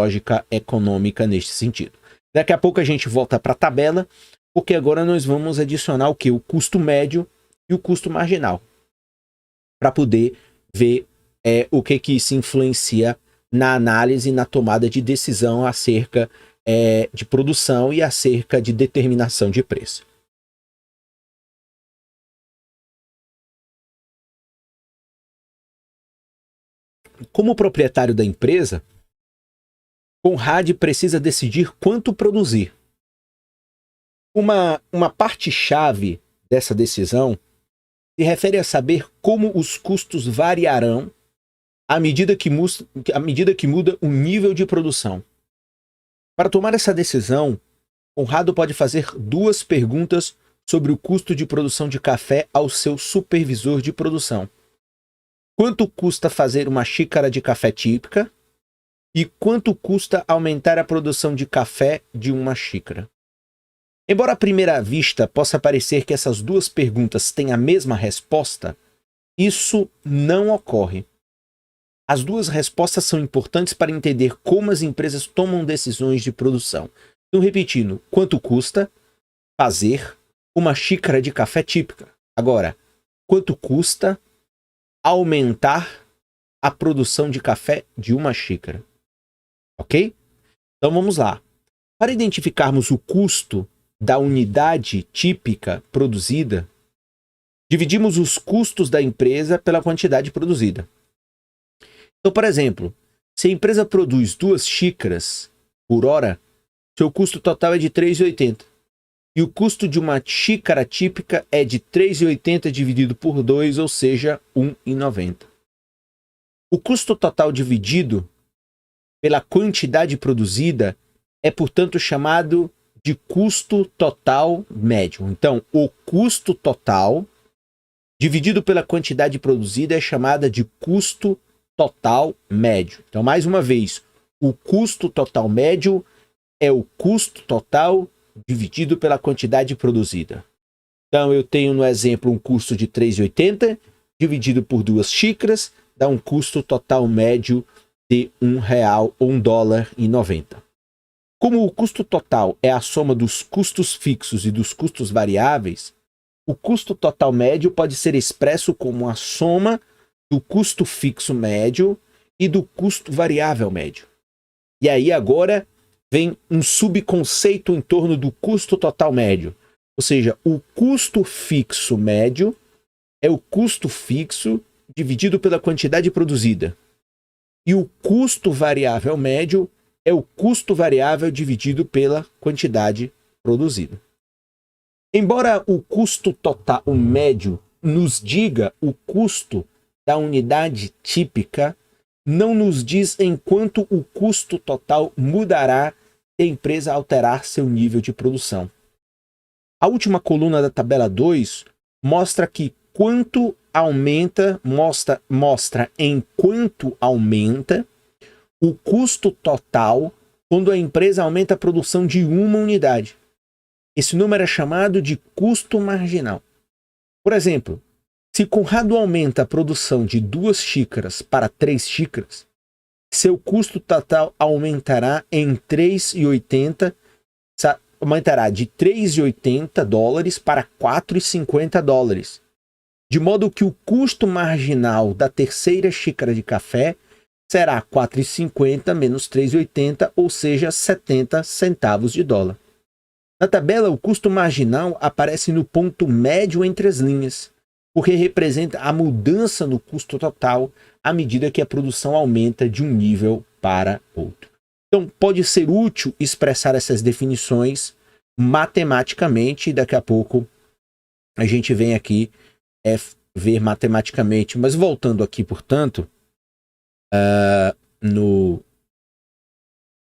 lógica econômica neste sentido. Daqui a pouco a gente volta para a tabela, porque agora nós vamos adicionar o que? O custo médio e o custo marginal, para poder ver o que isso influencia na análise, na tomada de decisão acerca de produção e acerca de determinação de preço. Como proprietário da empresa, Conrad precisa decidir quanto produzir. Uma parte-chave dessa decisão se refere a saber como os custos variarão à medida que muda o nível de produção. Para tomar essa decisão, Conrado pode fazer duas perguntas sobre o custo de produção de café ao seu supervisor de produção. Quanto custa fazer uma xícara de café típica? E quanto custa aumentar a produção de café de uma xícara? Embora à primeira vista possa parecer que essas duas perguntas têm a mesma resposta, isso não ocorre. As duas respostas são importantes para entender como as empresas tomam decisões de produção. Então, repetindo, quanto custa fazer uma xícara de café típica? Agora, quanto custa aumentar a produção de café de uma xícara? Ok? Então vamos lá. Para identificarmos o custo da unidade típica produzida, dividimos os custos da empresa pela quantidade produzida. Então, por exemplo, se a empresa produz 2 xícaras por hora, seu custo total é de R$ 3,80. E o custo de uma xícara típica é de R$ 3,80 dividido por 2, ou seja, R$ 1,90. O custo total dividido pela quantidade produzida é, portanto, chamado de custo total médio. Então, o custo total dividido pela quantidade produzida é chamada de custo total médio. Então, mais uma vez, o custo total médio é o custo total dividido pela quantidade produzida. Então, eu tenho no exemplo um custo de R$ 3,80 dividido por 2 xícaras, dá um custo total médio de R$ 1 ou $1,90. Como o custo total é a soma dos custos fixos e dos custos variáveis, o custo total médio pode ser expresso como a soma do custo fixo médio e do custo variável médio. E aí agora vem um subconceito em torno do custo total médio. Ou seja, o custo fixo médio é o custo fixo dividido pela quantidade produzida. E o custo variável médio é o custo variável dividido pela quantidade produzida. Embora o custo total médio nos diga o custo da unidade típica, não nos diz em quanto o custo total mudará se a empresa alterar seu nível de produção. A última coluna da tabela 2 mostra que quanto aumenta, mostra em quanto aumenta o custo total quando a empresa aumenta a produção de uma unidade. Esse número é chamado de custo marginal. Por exemplo, se Conrado aumenta a produção de 2 xícaras para 3 xícaras, seu custo total aumentará em aumentará de $3,80 para $4,50, de modo que o custo marginal da terceira xícara de café será 4,50 menos 3,80, ou seja, 70 centavos de dólar. Na tabela, o custo marginal aparece no ponto médio entre as linhas, porque representa a mudança no custo total à medida que a produção aumenta de um nível para outro. Então, pode ser útil expressar essas definições matematicamente, e daqui a pouco a gente vem aqui ver matematicamente. Mas voltando aqui, portanto,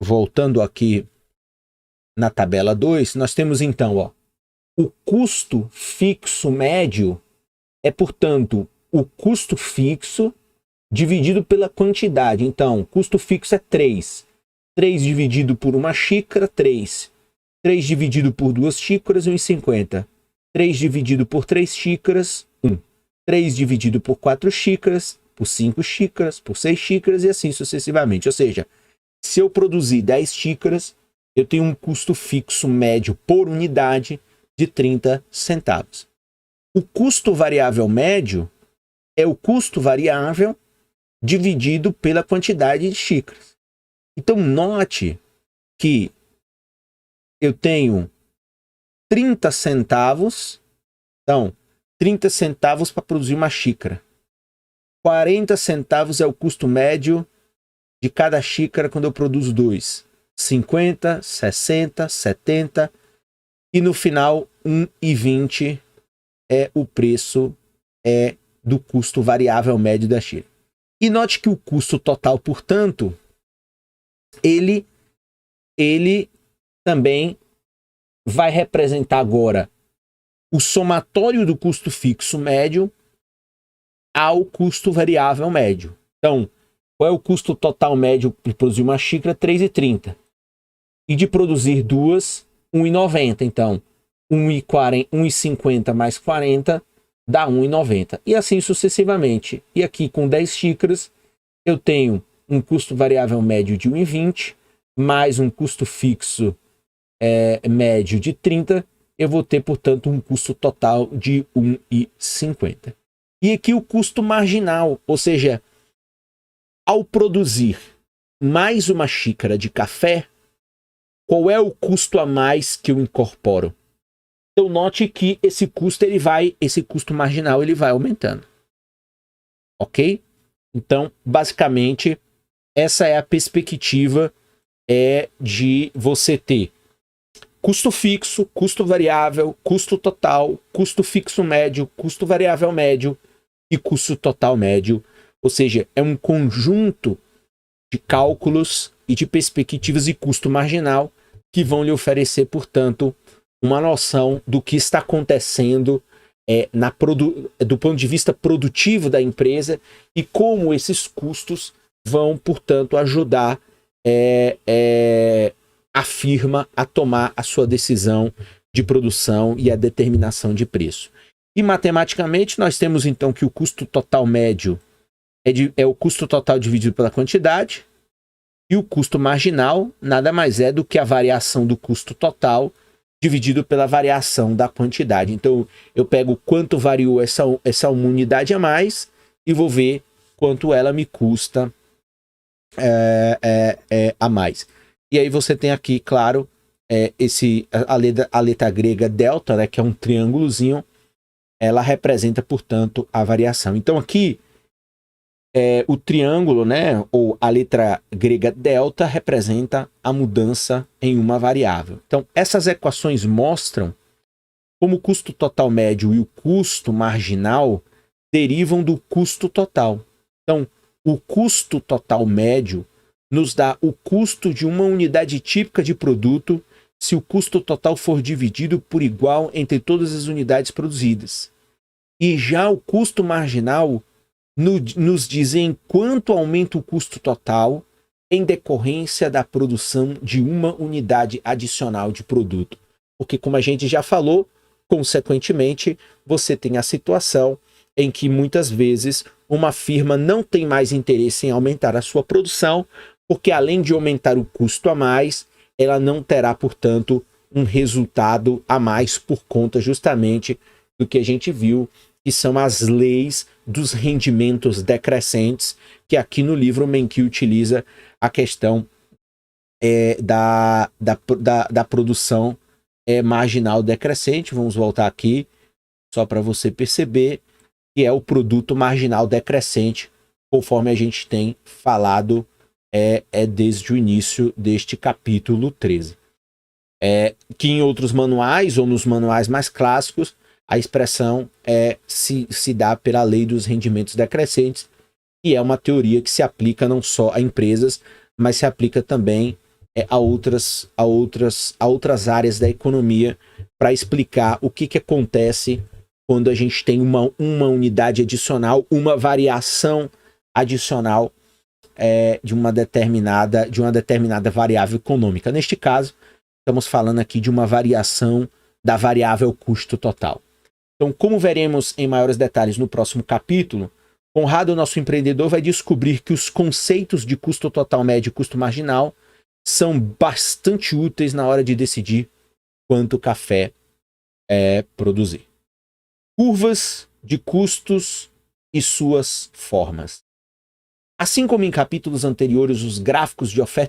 voltando aqui na tabela 2, nós temos então, o custo fixo médio é, portanto, o custo fixo dividido pela quantidade. Então, custo fixo é 3. 3 dividido por uma xícara, 3. 3 dividido por 2 xícaras, 1,50. 3 dividido por 3 xícaras, 1. 3 dividido por 4 xícaras, por 5 xícaras, por 6 xícaras e assim sucessivamente. Ou seja, Se eu produzir 10 xícaras, eu tenho um custo fixo médio por unidade de 30 centavos. O custo variável médio é o custo variável dividido pela quantidade de xícaras. Então, note que eu tenho 30 centavos, então, 30 centavos para produzir uma xícara. 40 centavos é o custo médio de cada xícara quando eu produzo 2. 50, 60, 70 e no final 1,20 é o preço do custo variável médio da xícara. E note que o custo total, portanto, ele também vai representar agora o somatório do custo fixo médio ao custo variável médio. Então, qual é o custo total médio de produzir uma xícara? 3,30. E de produzir duas, 1,90. Então, 1,50 mais 40 dá 1,90. E assim sucessivamente. E aqui com 10 xícaras, eu tenho um custo variável médio de 1,20, mais um custo fixo médio de 30. Eu vou ter, portanto, um custo total de 1,50. E aqui o custo marginal, ou seja, ao produzir mais uma xícara de café, qual é o custo a mais que eu incorporo? Então note que esse custo marginal ele vai aumentando. Ok? Então, basicamente, essa é a perspectiva de você ter custo fixo, custo variável, custo total, custo fixo médio, custo variável médio e custo total médio. Ou seja, é um conjunto de cálculos e de perspectivas de custo marginal que vão lhe oferecer, portanto, uma noção do que está acontecendo do ponto de vista produtivo da empresa e como esses custos vão, portanto, ajudar a firma a tomar a sua decisão de produção e a determinação de preço. E matematicamente nós temos então que o custo total médio é o custo total dividido pela quantidade e o custo marginal nada mais é do que a variação do custo total dividido pela variação da quantidade. Então eu pego quanto variou essa uma unidade a mais e vou ver quanto ela me custa a mais. E aí você tem aqui, claro, a letra grega delta, né, que é um triângulozinho, ela representa, portanto, a variação. Então aqui, o triângulo, né, ou a letra grega delta, representa a mudança em uma variável. Então essas equações mostram como o custo total médio e o custo marginal derivam do custo total. Então, o custo total médio nos dá o custo de uma unidade típica de produto se o custo total for dividido por igual entre todas as unidades produzidas. E já o custo marginal nos diz em quanto aumenta o custo total em decorrência da produção de uma unidade adicional de produto. Porque, como a gente já falou, consequentemente, você tem a situação em que muitas vezes uma firma não tem mais interesse em aumentar a sua produção, porque além de aumentar o custo a mais, ela não terá, portanto, um resultado a mais por conta justamente do que a gente viu, que são as leis dos rendimentos decrescentes, que aqui no livro Menke utiliza a questão da produção marginal decrescente. Vamos voltar aqui, só para você perceber, que é o produto marginal decrescente, conforme a gente tem falado desde o início deste capítulo 13. Que em outros manuais, ou nos manuais mais clássicos, a expressão se dá pela lei dos rendimentos decrescentes, que é uma teoria que se aplica não só a empresas, mas se aplica também a outras áreas da economia, para explicar o que acontece quando a gente tem uma unidade adicional, uma variação adicional de uma determinada variável econômica. Neste caso, estamos falando aqui de uma variação da variável custo total. Então, como veremos em maiores detalhes no próximo capítulo, Conrado, nosso empreendedor, vai descobrir que os conceitos de custo total médio e custo marginal são bastante úteis na hora de decidir quanto café produzir. Curvas de custos e suas formas. Assim como em capítulos anteriores, os gráficos de oferta